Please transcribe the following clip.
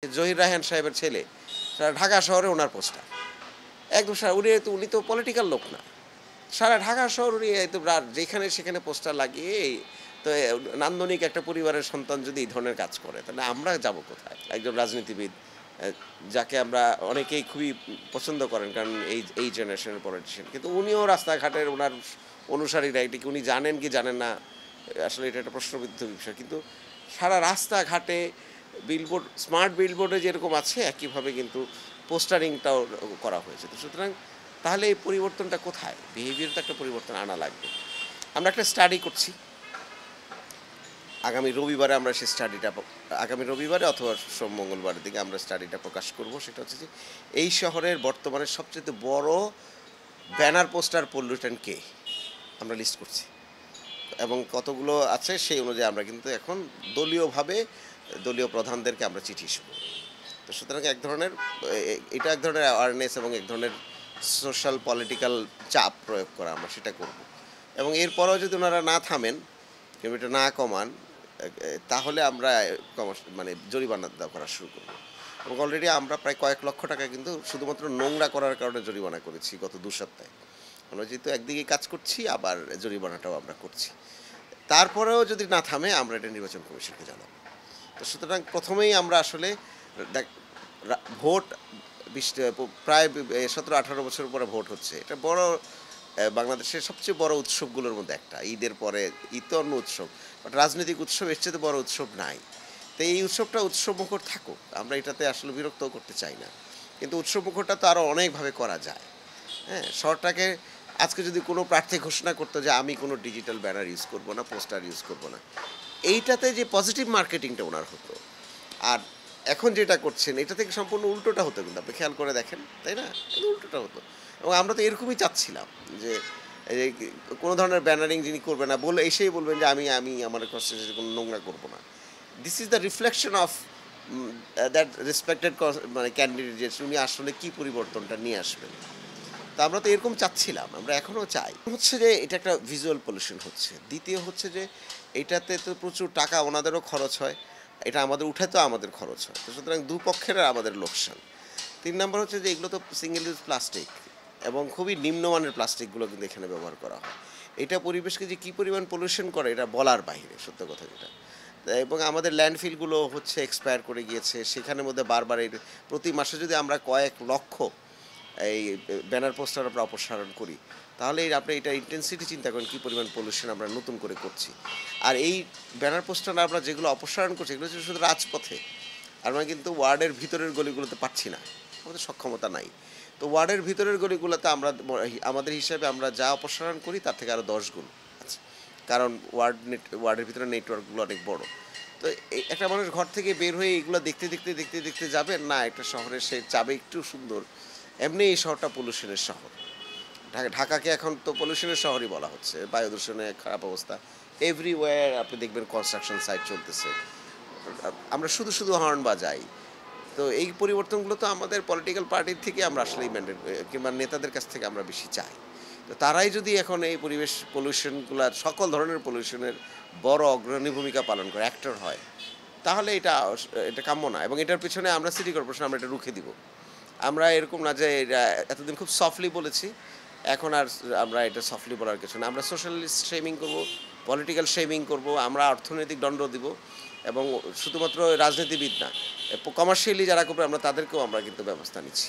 জহির রায়হান সাহেবের ছেলে সারা ঢাকা শহরে ওনার পোস্টার একদম উনি তো পলিটিক্যাল লোক না। সারা ঢাকা শহর উনি একদম যেখানে সেখানে পোস্টার লাগিয়ে তো নান্দনিক একটা পরিবারের সন্তান যদি এই ধরনের কাজ করে তাহলে আমরা যাব কোথায়? একজন রাজনীতিবিদ যাকে আমরা অনেকেই খুবই পছন্দ করেন, কারণ এই জেনারেশনের পলিটিশিয়ান, কিন্তু উনিও রাস্তাঘাটের ওনার অনুসারীরা এটি উনি জানেন কি জানেন না, আসলে এটা একটা প্রশ্নবিদ্ধ বিষয়। কিন্তু সারা রাস্তাঘাটে বিলবোর্ড, স্মার্ট বিলবোর্ডে যেরকম আছে একইভাবে কিন্তু পোস্টারিংটাও করা হয়েছে। তো সুতরাং তাহলে এই পরিবর্তনটা কোথায়? বিহেভিয়ার তো একটা পরিবর্তন আনা লাগবে। আমরা একটা স্টাডি করছি, আগামী রবিবারে আমরা সেই স্টাডিটা, আগামী রবিবারে অথবা সোম মঙ্গলবারের দিকে আমরা স্টাডিটা প্রকাশ করব। সেটা হচ্ছে যে এই শহরের বর্তমানে সবচেয়ে বড় ব্যানার পোস্টার পলিউশন কে আমরা লিস্ট করছি, এবং কতগুলো আছে সেই অনুযায়ী আমরা কিন্তু এখন দলীয়ভাবে দলীয় প্রধানদেরকে আমরা চিঠি ইস্যু করব। তো সুতরাং এক ধরনের এটা এক ধরনের অ্যাওয়ারনেস এবং এক ধরনের সোশ্যাল পলিটিক্যাল চাপ প্রয়োগ করা, আমরা সেটা করব। এবং এরপরেও যদি ওনারা না থামেন কিংবা এটা না কমান, তাহলে আমরা মানে জরিমানা করা শুরু করব। এবং অলরেডি আমরা প্রায় কয়েক লক্ষ টাকা কিন্তু শুধুমাত্র নোংরা করার কারণে জরিমানা করেছি গত 2 সপ্তাহে। আমরা যেহেতু একদিকে কাজ করছি, আবার জরিমানাটাও আমরা করছি। তারপরেও যদি না থামে আমরা এটা নির্বাচন কমিশনকে জানাবো। তো সুতরাং প্রথমেই আমরা আসলে ভোট প্রায় 17-18 বছর পরে ভোট হচ্ছে, এটা বড় বাংলাদেশের সবচেয়ে বড় উৎসবগুলোর মধ্যে একটা। ঈদের পরে ঈদ তো অন্য উৎসব, বাট রাজনৈতিক উৎসব এর চেয়ে বড় উৎসব নাই। তো এই উৎসবটা উৎসবমুখর থাকুক, আমরা এটাতে আসলে বিরক্তও করতে চাই না, কিন্তু উৎসবমুখরটা তো আরও অনেকভাবে করা যায়। হ্যাঁ, শহরটাকে আজকে যদি কোনো প্রার্থী ঘোষণা করতো যে আমি কোনো ডিজিটাল ব্যানার ইউজ করবো না, পোস্টার ইউজ করবো না, এইটাতে যে পজিটিভ মার্কেটিংটা ওনার হতো। আর এখন যেটা করছেন এটা থেকে সম্পূর্ণ উল্টোটা হতো, কিন্তু আপনি খেয়াল করে দেখেন, তাই না? উল্টোটা হতো। এবং আমরা তো এরকমই চাচ্ছিলাম যে কোনো ধরনের ব্যানারিং যিনি করবে না, বলে এসেই বলবেন যে আমি আমি আমার কনস্টিটিউয়েন্সিতে কোনো নোংরা করবো না। This is the reflection of that respected মানে ক্যান্ডিডেট, যে উনি আসলে কী পরিবর্তনটা নিয়ে আসবেন। তা আমরা তো এরকম চাচ্ছিলাম, আমরা এখনও চাই। হচ্ছে যে এটা একটা ভিজুয়াল পলিউশন হচ্ছে। দ্বিতীয় হচ্ছে যে এটাতে তো প্রচুর টাকা ওনাদেরও খরচ হয়, এটা আমাদের উঠে তো আমাদের খরচ হয়। তো সুতরাং দুপক্ষের আমাদের লোকসান। 3 নম্বর হচ্ছে যে এগুলো তো সিঙ্গেল ইউজ প্লাস্টিক, এবং খুবই নিম্নমানের প্লাস্টিকগুলো কিন্তু এখানে ব্যবহার করা হয়। এটা পরিবেশকে যে কী পরিমাণ পলিউশন করে এটা বলার বাইরে, সত্য কথা যেটা। এবং আমাদের ল্যান্ডফিলগুলো হচ্ছে এক্সপায়ার করে গিয়েছে, সেখানের মধ্যে বারবার প্রতি মাসে যদি আমরা কয়েক লক্ষ এই ব্যানার পোস্টার আমরা অপসারণ করি, তাহলে আপনি এটা ইন্টেন্সিটি চিন্তা করেন কী পরিমাণ পলিউশন আমরা নতুন করে করছি। আর এই ব্যানার পোস্টার আমরা যেগুলো অপসারণ করছি এগুলো হচ্ছে শুধু রাজপথে, আমরা কিন্তু ওয়ার্ডের ভিতরের গলিগুলোতে পাচ্ছি না, আমাদের সক্ষমতা নাই। তো ওয়ার্ডের ভিতরের গলিগুলোতে আমরা আমাদের হিসাবে আমরা যা অপসারণ করি তার থেকে আরও 10 গুণ আছে, কারণ ওয়ার্ডের ভিতরে নেটওয়ার্কগুলো অনেক বড়। তো একটা মানুষ ঘর থেকে বের হয়ে এগুলো দেখতে দেখতে দেখতে দেখতে যাবে না, একটা শহরে সে যাবে একটু সুন্দর। এমনি এই শহরটা পলিউশনের শহর। ঢাকাকে এখন তো পলিউশনের শহরই বলা হচ্ছে, বায়ু দূষণের খারাপ অবস্থা, এভরিওয়্যার আপনি দেখবেন কনস্ট্রাকশন সাইট চলতেছে, আমরা শুধু শুধু হর্ন বাজাই। তো এই পরিবর্তনগুলো তো আমাদের পলিটিক্যাল পার্টির থেকে আমরা আসলেই ম্যান্ডেট কিংবা নেতাদের কাছ থেকে আমরা বেশি চাই। তো তারাই যদি এখন এই পরিবেশ পলিউশনগুলোর, সকল ধরনের পলিউশনের বড় অগ্রণী ভূমিকা পালন করে, অ্যাক্টর হয়, তাহলে এটা এটা কাম্য না। এবং এটার পিছনে আমরা সিটি কর্পোরেশন আমরা এটা রুখে দিব। আমরা এরকম না যে এতদিন খুব সফটলি বলেছি, এখন আর আমরা এটা সফটলি বলার কিছু না। আমরা সোশ্যালিস্ট শেমিং করব, পলিটিক্যাল শেমিং করব, আমরা অর্থনৈতিক দণ্ড দিব, এবং শুধুমাত্র রাজনীতিবিদ না, কমার্শিয়ালি যারা করবে আমরা তাদেরকেও আমরা কিন্তু ব্যবস্থা নিচ্ছি।